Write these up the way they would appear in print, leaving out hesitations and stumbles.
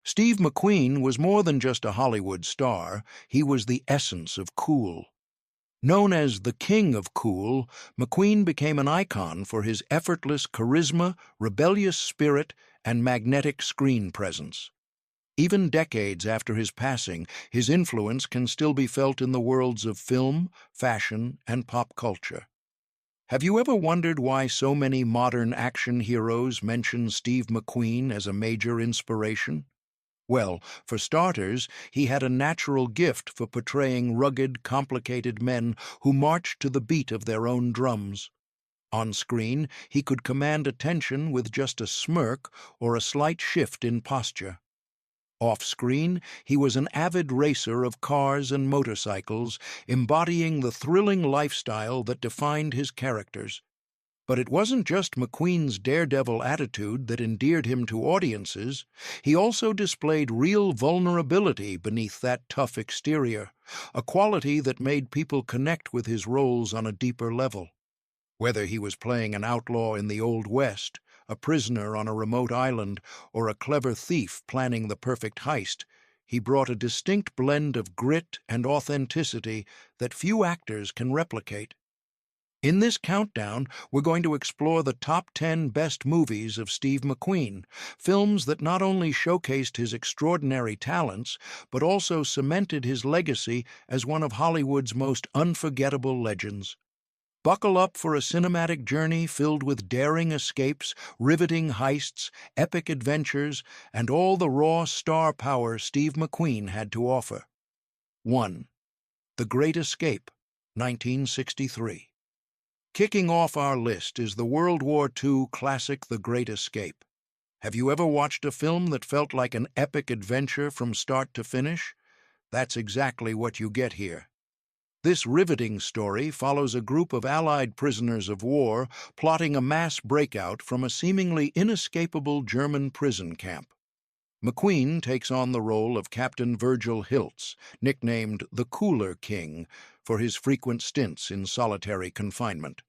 Steve McQueen was more than just a Hollywood star, he was the essence of cool. Known as the King of Cool, McQueen became an icon for his effortless charisma, rebellious spirit, and magnetic screen presence. Even decades after his passing, his influence can still be felt in the worlds of film, fashion, and pop culture. Have you ever wondered why so many modern action heroes mention Steve McQueen as a major inspiration? Well, for starters, he had a natural gift for portraying rugged, complicated men who marched to the beat of their own drums. On screen, he could command attention with just a smirk or a slight shift in posture. Off-screen, he was an avid racer of cars and motorcycles, embodying the thrilling lifestyle that defined his characters. But it wasn't just McQueen's daredevil attitude that endeared him to audiences. He also displayed real vulnerability beneath that tough exterior, a quality that made people connect with his roles on a deeper level. Whether he was playing an outlaw in the Old West, a prisoner on a remote island, or a clever thief planning the perfect heist, he brought a distinct blend of grit and authenticity that few actors can replicate. In this countdown, we're going to explore the top 10 best movies of Steve McQueen, films that not only showcased his extraordinary talents, but also cemented his legacy as one of Hollywood's most unforgettable legends. Buckle up for a cinematic journey filled with daring escapes, riveting heists, epic adventures, and all the raw star power Steve McQueen had to offer. 1. The Great Escape, 1963. Kicking off our list is the World War II classic The Great Escape. Have you ever watched a film that felt like an epic adventure from start to finish? That's exactly what you get here. This riveting story follows a group of Allied prisoners of war plotting a mass breakout from a seemingly inescapable German prison camp. McQueen takes on the role of Captain Virgil Hiltz, nicknamed the Cooler King, for his frequent stints in solitary confinement.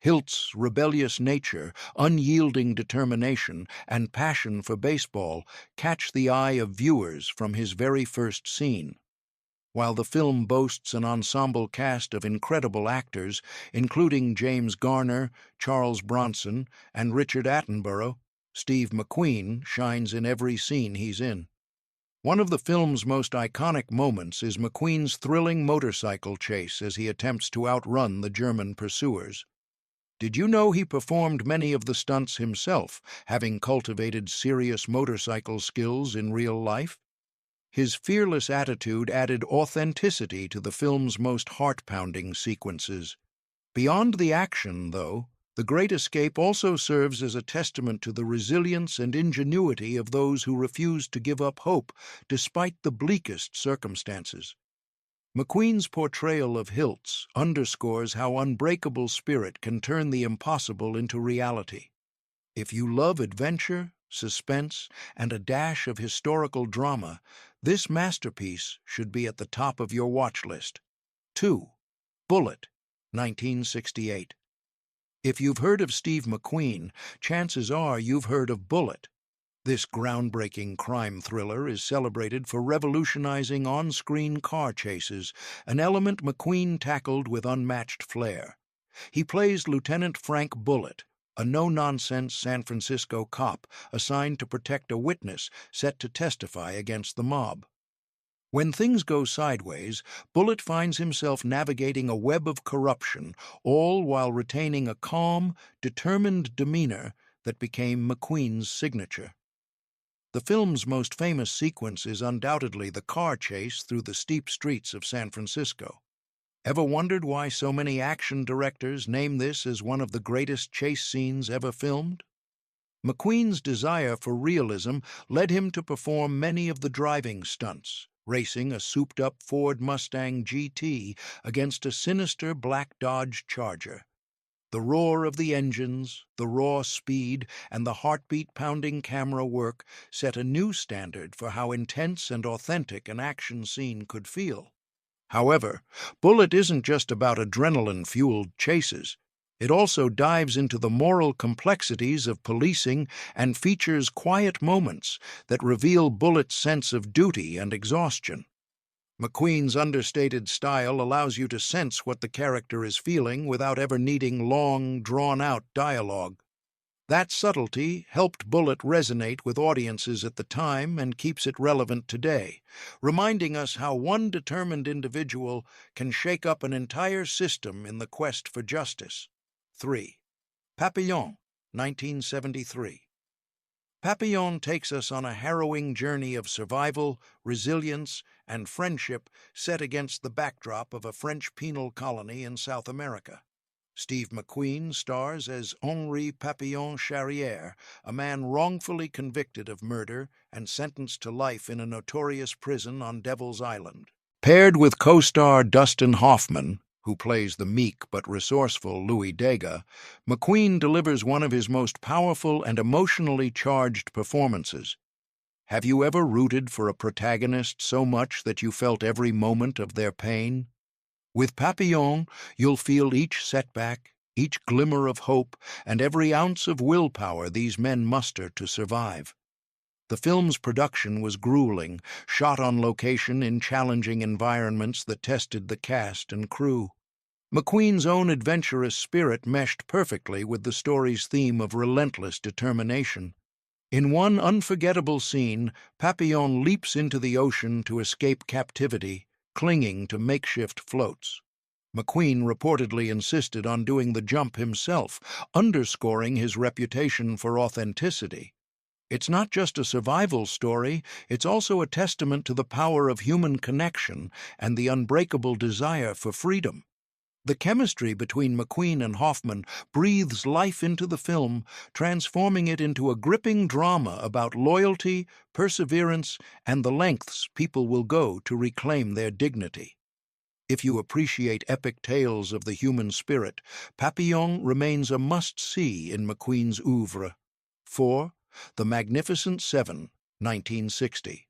Hiltz's rebellious nature, unyielding determination, and passion for baseball catch the eye of viewers from his very first scene. While the film boasts an ensemble cast of incredible actors, including James Garner, Charles Bronson, and Richard Attenborough, Steve McQueen shines in every scene he's in. One of the film's most iconic moments is McQueen's thrilling motorcycle chase as he attempts to outrun the German pursuers. Did you know he performed many of the stunts himself, having cultivated serious motorcycle skills in real life? His fearless attitude added authenticity to the film's most heart-pounding sequences. Beyond the action, though, The Great Escape also serves as a testament to the resilience and ingenuity of those who refused to give up hope despite the bleakest circumstances. McQueen's portrayal of Hiltz underscores how unbreakable spirit can turn the impossible into reality. If you love adventure, suspense, and a dash of historical drama, this masterpiece should be at the top of your watch list. 2. Bullitt, 1968. If you've heard of Steve McQueen, chances are you've heard of Bullitt. This groundbreaking crime thriller is celebrated for revolutionizing on-screen car chases, an element McQueen tackled with unmatched flair. He plays Lieutenant Frank Bullitt, a no-nonsense San Francisco cop assigned to protect a witness set to testify against the mob. When things go sideways, Bullitt finds himself navigating a web of corruption, all while retaining a calm, determined demeanor that became McQueen's signature. The film's most famous sequence is undoubtedly the car chase through the steep streets of San Francisco. Ever wondered why so many action directors name this as one of the greatest chase scenes ever filmed? McQueen's desire for realism led him to perform many of the driving stunts, racing a souped-up Ford Mustang GT against a sinister black Dodge Charger. The roar of the engines, the raw speed, and the heartbeat-pounding camera work set a new standard for how intense and authentic an action scene could feel. However, Bullitt isn't just about adrenaline-fueled chases. It also dives into the moral complexities of policing and features quiet moments that reveal Bullitt's sense of duty and exhaustion. McQueen's understated style allows you to sense what the character is feeling without ever needing long, drawn-out dialogue. That subtlety helped Bullitt resonate with audiences at the time and keeps it relevant today, reminding us how one determined individual can shake up an entire system in the quest for justice. 3. Papillon, 1973. Papillon takes us on a harrowing journey of survival, resilience, and friendship set against the backdrop of a French penal colony in South America. Steve McQueen stars as Henri Papillon Charrière, a man wrongfully convicted of murder and sentenced to life in a notorious prison on Devil's Island. Paired with co-star Dustin Hoffman, who plays the meek but resourceful Louis Degas, McQueen delivers one of his most powerful and emotionally charged performances. Have you ever rooted for a protagonist so much that you felt every moment of their pain? With Papillon, you'll feel each setback, each glimmer of hope, and every ounce of willpower these men muster to survive. The film's production was grueling, shot on location in challenging environments that tested the cast and crew. McQueen's own adventurous spirit meshed perfectly with the story's theme of relentless determination. In one unforgettable scene, Papillon leaps into the ocean to escape captivity, clinging to makeshift floats. McQueen reportedly insisted on doing the jump himself, underscoring his reputation for authenticity. It's not just a survival story, it's also a testament to the power of human connection and the unbreakable desire for freedom. The chemistry between McQueen and Hoffman breathes life into the film, transforming it into a gripping drama about loyalty, perseverance, and the lengths people will go to reclaim their dignity. If you appreciate epic tales of the human spirit, Papillon remains a must-see in McQueen's oeuvre. 4. The Magnificent Seven, 1960.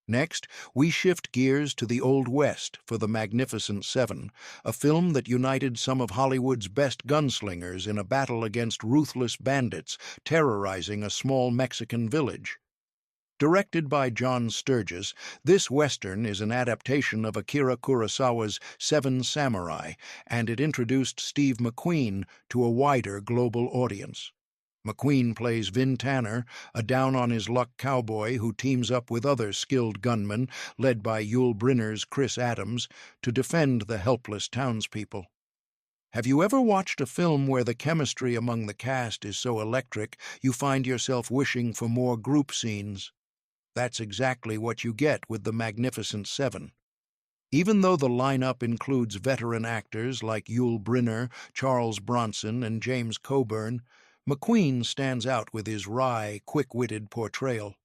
Next, we shift gears to the Old West for The Magnificent Seven, a film that united some of Hollywood's best gunslingers in a battle against ruthless bandits terrorizing a small Mexican village. Directed by John Sturges, this Western is an adaptation of Akira Kurosawa's Seven Samurai, and it introduced Steve McQueen to a wider global audience. McQueen plays Vin Tanner, a down-on-his-luck cowboy who teams up with other skilled gunmen, led by Yul Brynner's Chris Adams, to defend the helpless townspeople. Have you ever watched a film where the chemistry among the cast is so electric you find yourself wishing for more group scenes? That's exactly what you get with The Magnificent Seven. Even though the lineup includes veteran actors like Yul Brynner, Charles Bronson, and James Coburn, McQueen stands out with his wry, quick-witted portrayal.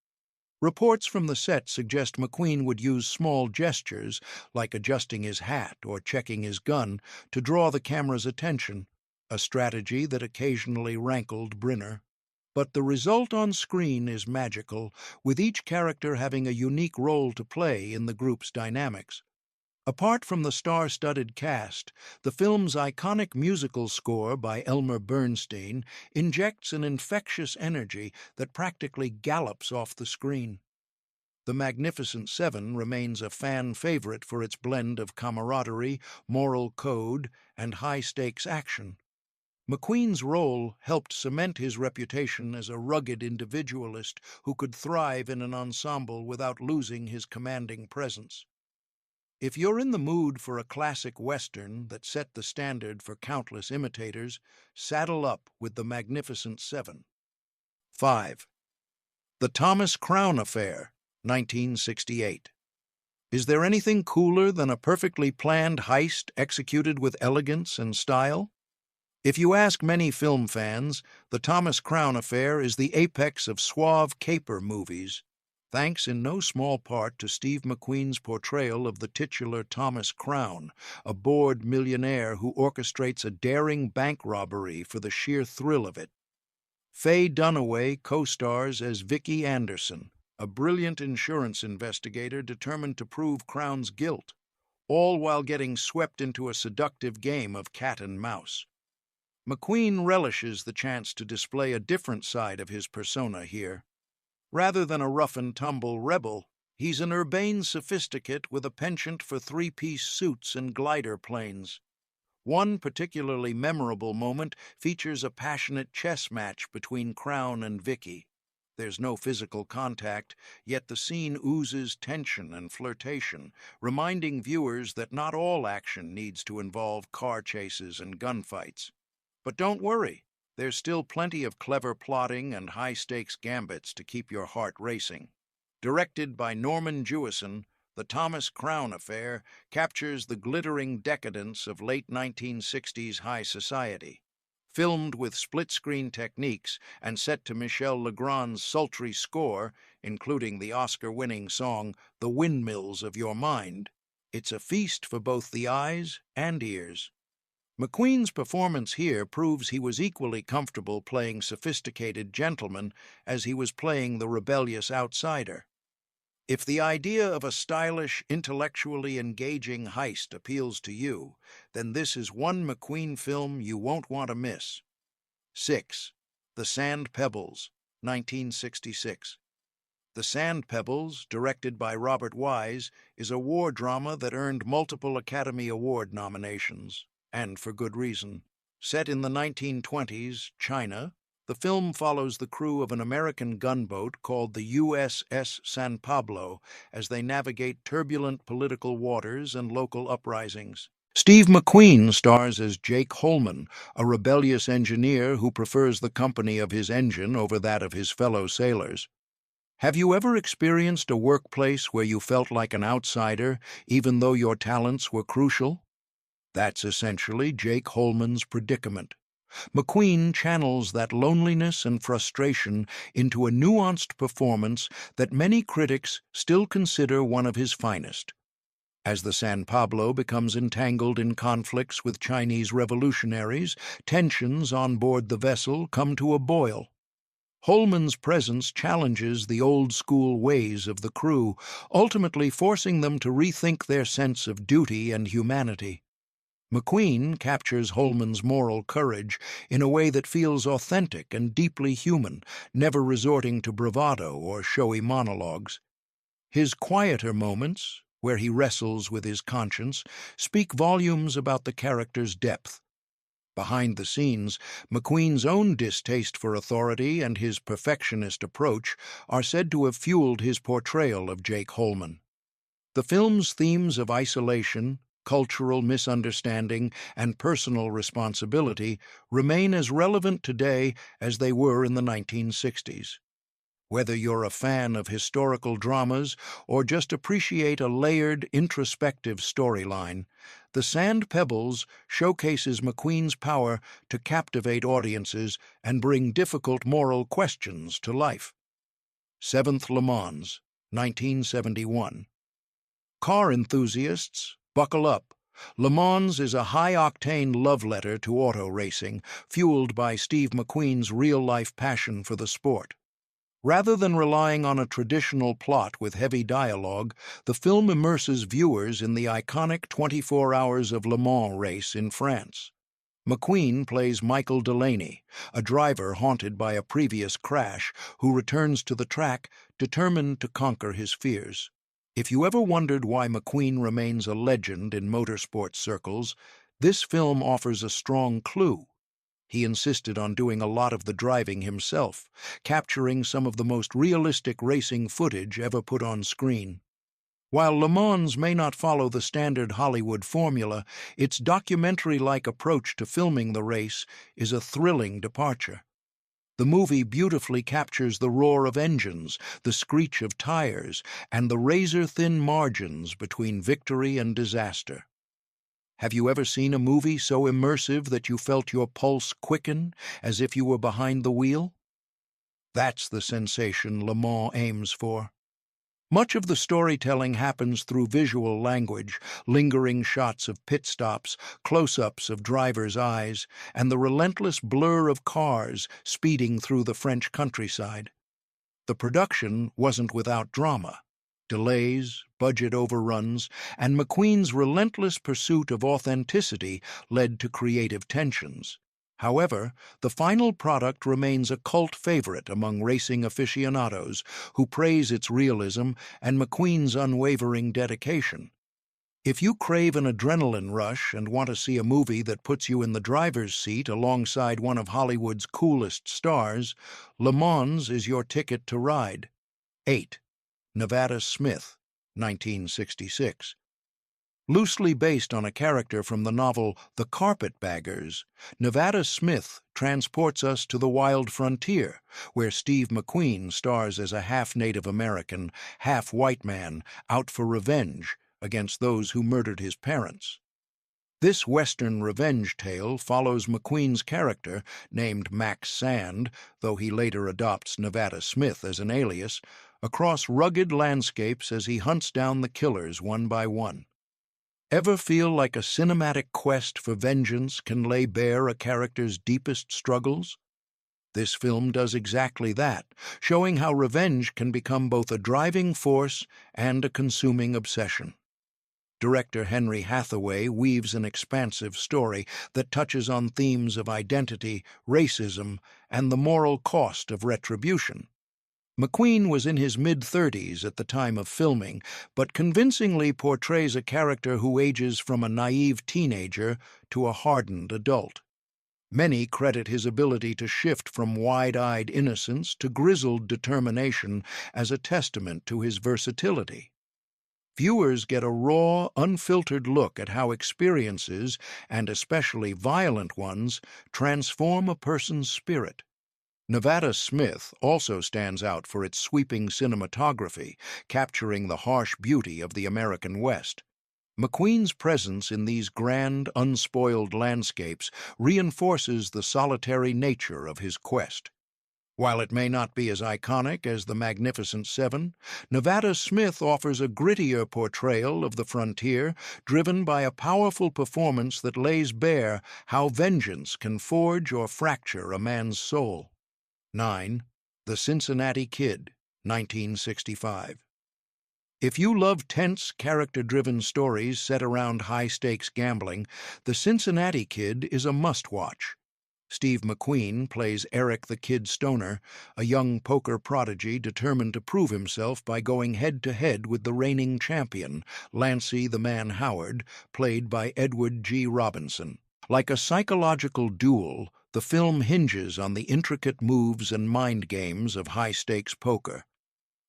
Reports from the set suggest McQueen would use small gestures, like adjusting his hat or checking his gun, to draw the camera's attention, a strategy that occasionally rankled Brynner. But the result on screen is magical, with each character having a unique role to play in the group's dynamics. Apart from the star-studded cast, the film's iconic musical score by Elmer Bernstein injects an infectious energy that practically gallops off the screen. The Magnificent Seven remains a fan favorite for its blend of camaraderie, moral code, and high-stakes action. McQueen's role helped cement his reputation as a rugged individualist who could thrive in an ensemble without losing his commanding presence. If you're in the mood for a classic Western that set the standard for countless imitators, saddle up with The Magnificent Seven. 5. The Thomas Crown Affair, 1968. Is there anything cooler than a perfectly planned heist executed with elegance and style? If you ask many film fans, The Thomas Crown Affair is the apex of suave caper movies, thanks in no small part to Steve McQueen's portrayal of the titular Thomas Crown, a bored millionaire who orchestrates a daring bank robbery for the sheer thrill of it. Faye Dunaway co-stars as Vicki Anderson, a brilliant insurance investigator determined to prove Crown's guilt, all while getting swept into a seductive game of cat and mouse. McQueen relishes the chance to display a different side of his persona here. Rather than a rough-and-tumble rebel, he's an urbane sophisticate with a penchant for three-piece suits and glider planes. One particularly memorable moment features a passionate chess match between Crown and Vicky. There's no physical contact, yet the scene oozes tension and flirtation, reminding viewers that not all action needs to involve car chases and gunfights. But don't worry, there's still plenty of clever plotting and high-stakes gambits to keep your heart racing. Directed by Norman Jewison, The Thomas Crown Affair captures the glittering decadence of late 1960s high society. Filmed with split-screen techniques and set to Michel Legrand's sultry score, including the Oscar-winning song The Windmills of Your Mind, it's a feast for both the eyes and ears. McQueen's performance here proves he was equally comfortable playing sophisticated gentleman as he was playing the rebellious outsider. If the idea of a stylish, intellectually engaging heist appeals to you, then this is one McQueen film you won't want to miss. 6. The Sand Pebbles, 1966. The Sand Pebbles, directed by Robert Wise, is a war drama that earned multiple Academy Award nominations, and for good reason. Set in the 1920s, China, the film follows the crew of an American gunboat called the USS San Pablo as they navigate turbulent political waters and local uprisings. Steve McQueen stars as Jake Holman, a rebellious engineer who prefers the company of his engine over that of his fellow sailors. Have you ever experienced a workplace where you felt like an outsider, even though your talents were crucial? That's essentially Jake Holman's predicament. McQueen channels that loneliness and frustration into a nuanced performance that many critics still consider one of his finest. As the San Pablo becomes entangled in conflicts with Chinese revolutionaries, tensions on board the vessel come to a boil. Holman's presence challenges the old-school ways of the crew, ultimately forcing them to rethink their sense of duty and humanity. McQueen captures Holman's moral courage in a way that feels authentic and deeply human, never resorting to bravado or showy monologues. His quieter moments, where he wrestles with his conscience, speak volumes about the character's depth. Behind the scenes, McQueen's own distaste for authority and his perfectionist approach are said to have fueled his portrayal of Jake Holman. The film's themes of isolation, cultural misunderstanding, and personal responsibility remain as relevant today as they were in the 1960s. Whether you're a fan of historical dramas or just appreciate a layered, introspective storyline, The Sand Pebbles showcases McQueen's power to captivate audiences and bring difficult moral questions to life. 7th Le Mans, 1971. Car enthusiasts, buckle up. Le Mans is a high-octane love letter to auto racing, fueled by Steve McQueen's real-life passion for the sport. Rather than relying on a traditional plot with heavy dialogue, the film immerses viewers in the iconic 24 Hours of Le Mans race in France. McQueen plays Michael Delaney, a driver haunted by a previous crash who returns to the track determined to conquer his fears. If you ever wondered why McQueen remains a legend in motorsport circles, this film offers a strong clue. He insisted on doing a lot of the driving himself, capturing some of the most realistic racing footage ever put on screen. While Le Mans may not follow the standard Hollywood formula, its documentary-like approach to filming the race is a thrilling departure. The movie beautifully captures the roar of engines, the screech of tires, and the razor-thin margins between victory and disaster. Have you ever seen a movie so immersive that you felt your pulse quicken, as if you were behind the wheel? That's the sensation Le Mans aims for. Much of the storytelling happens through visual language, lingering shots of pit stops, close-ups of drivers' eyes, and the relentless blur of cars speeding through the French countryside. The production wasn't without drama. Delays, budget overruns, and McQueen's relentless pursuit of authenticity led to creative tensions. However, the final product remains a cult favorite among racing aficionados who praise its realism and McQueen's unwavering dedication. If you crave an adrenaline rush and want to see a movie that puts you in the driver's seat alongside one of Hollywood's coolest stars, Le Mans is your ticket to ride. 8. Nevada Smith, 1966. Loosely based on a character from the novel The Carpetbaggers, Nevada Smith transports us to the wild frontier, where Steve McQueen stars as a half-Native American, half-white man out for revenge against those who murdered his parents. This Western revenge tale follows McQueen's character, named Max Sand, though he later adopts Nevada Smith as an alias, across rugged landscapes as he hunts down the killers one by one. Ever feel like a cinematic quest for vengeance can lay bare a character's deepest struggles? This film does exactly that, showing how revenge can become both a driving force and a consuming obsession. Director Henry Hathaway weaves an expansive story that touches on themes of identity, racism, and the moral cost of retribution. McQueen was in his mid-30s at the time of filming, but convincingly portrays a character who ages from a naive teenager to a hardened adult. Many credit his ability to shift from wide-eyed innocence to grizzled determination as a testament to his versatility. Viewers get a raw, unfiltered look at how experiences, and especially violent ones, transform a person's spirit. Nevada Smith also stands out for its sweeping cinematography, capturing the harsh beauty of the American West. McQueen's presence in these grand, unspoiled landscapes reinforces the solitary nature of his quest. While it may not be as iconic as The Magnificent Seven, Nevada Smith offers a grittier portrayal of the frontier, driven by a powerful performance that lays bare how vengeance can forge or fracture a man's soul. 9. The Cincinnati Kid, 1965. If you love tense, character-driven stories set around high-stakes gambling, The Cincinnati Kid is a must-watch. Steve McQueen plays Eric the Kid Stoner, a young poker prodigy determined to prove himself by going head-to-head with the reigning champion, Lancey the Man Howard, played by Edward G. Robinson. Like a psychological duel, the film hinges on the intricate moves and mind games of high-stakes poker.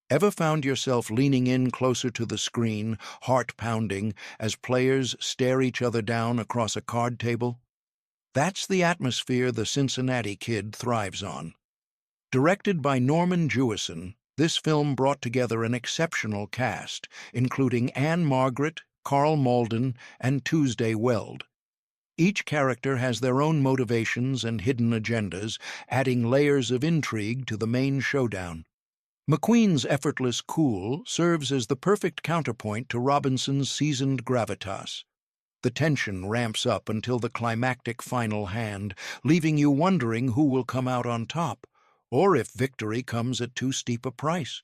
Ever found yourself leaning in closer to the screen, heart pounding, as players stare each other down across a card table? That's the atmosphere The Cincinnati Kid thrives on. Directed by Norman Jewison, this film brought together an exceptional cast, including Anne Margaret, Carl Malden, and Tuesday Weld. Each character has their own motivations and hidden agendas, adding layers of intrigue to the main showdown. McQueen's effortless cool serves as the perfect counterpoint to Robinson's seasoned gravitas. The tension ramps up until the climactic final hand, leaving you wondering who will come out on top, or if victory comes at too steep a price.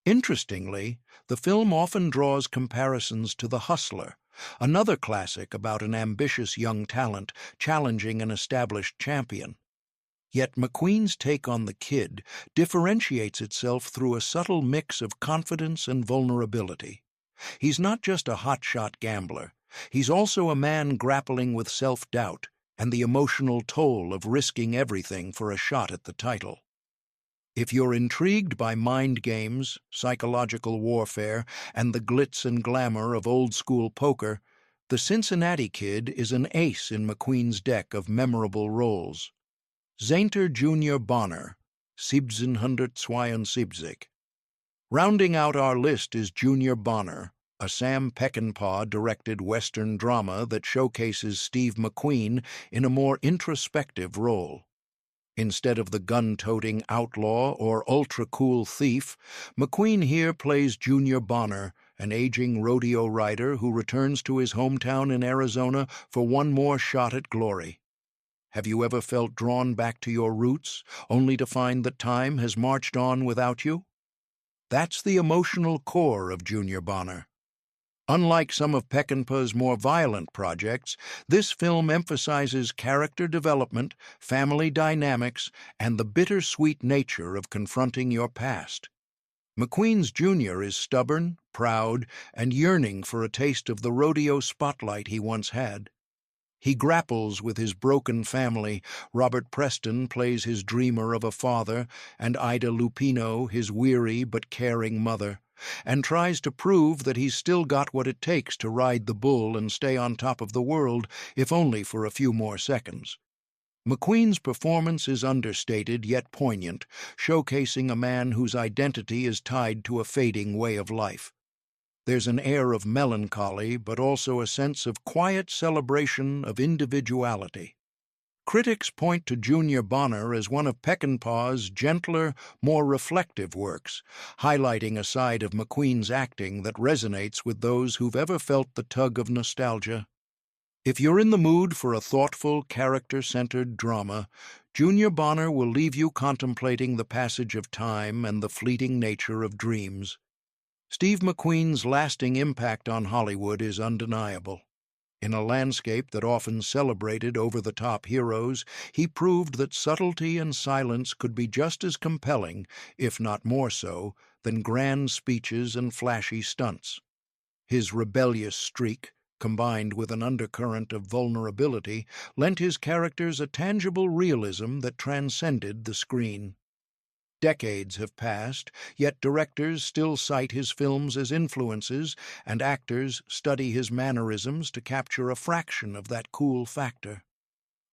Interestingly, the film often draws comparisons to The Hustler, another classic about an ambitious young talent challenging an established champion. Yet McQueen's take on the Kid differentiates itself through a subtle mix of confidence and vulnerability. He's not just a hotshot gambler, he's also a man grappling with self-doubt and the emotional toll of risking everything for a shot at the title. If you're intrigued by mind games, psychological warfare, and the glitz and glamour of old-school poker, The Cincinnati Kid is an ace in McQueen's deck of memorable roles. Zainter Jr. Bonner, 1772. Rounding out our list is Junior Bonner, a Sam Peckinpah-directed Western drama that showcases Steve McQueen in a more introspective role. Instead of the gun-toting outlaw or ultra-cool thief, McQueen here plays Junior Bonner, an aging rodeo rider who returns to his hometown in Arizona for one more shot at glory. Have you ever felt drawn back to your roots, only to find that time has marched on without you? That's the emotional core of Junior Bonner. Unlike some of Peckinpah's more violent projects, this film emphasizes character development, family dynamics, and the bittersweet nature of confronting your past. McQueen's Jr. is stubborn, proud, and yearning for a taste of the rodeo spotlight he once had. He grapples with his broken family. Robert Preston plays his dreamer of a father, and Ida Lupino his weary but caring mother, and tries to prove that he's still got what it takes to ride the bull and stay on top of the world, if only for a few more seconds. McQueen's performance is understated yet poignant, showcasing a man whose identity is tied to a fading way of life. There's an air of melancholy, but also a sense of quiet celebration of individuality. Critics point to Junior Bonner as one of Peckinpah's gentler, more reflective works, highlighting a side of McQueen's acting that resonates with those who've ever felt the tug of nostalgia. If you're in the mood for a thoughtful, character-centered drama, Junior Bonner will leave you contemplating the passage of time and the fleeting nature of dreams. Steve McQueen's lasting impact on Hollywood is undeniable. In a landscape that often celebrated over-the-top heroes, he proved that subtlety and silence could be just as compelling, if not more so, than grand speeches and flashy stunts. His rebellious streak, combined with an undercurrent of vulnerability, lent his characters a tangible realism that transcended the screen. Decades have passed, yet directors still cite his films as influences, and actors study his mannerisms to capture a fraction of that cool factor.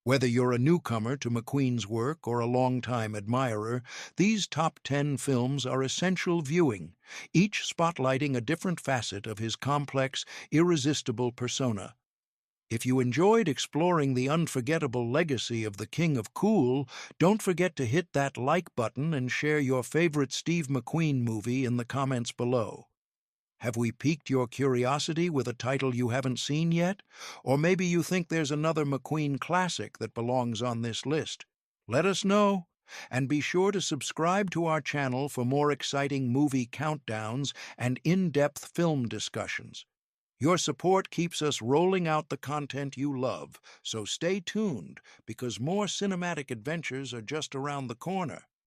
Whether you're a newcomer to McQueen's work or a longtime admirer, these top 10 films are essential viewing, each spotlighting a different facet of his complex, irresistible persona. If you enjoyed exploring the unforgettable legacy of the King of Cool, don't forget to hit that like button and share your favorite Steve McQueen movie in the comments below. Have we piqued your curiosity with a title you haven't seen yet? Or maybe you think there's another McQueen classic that belongs on this list? Let us know. And be sure to subscribe to our channel for more exciting movie countdowns and in-depth film discussions. Your support keeps us rolling out the content you love, so stay tuned because more cinematic adventures are just around the corner.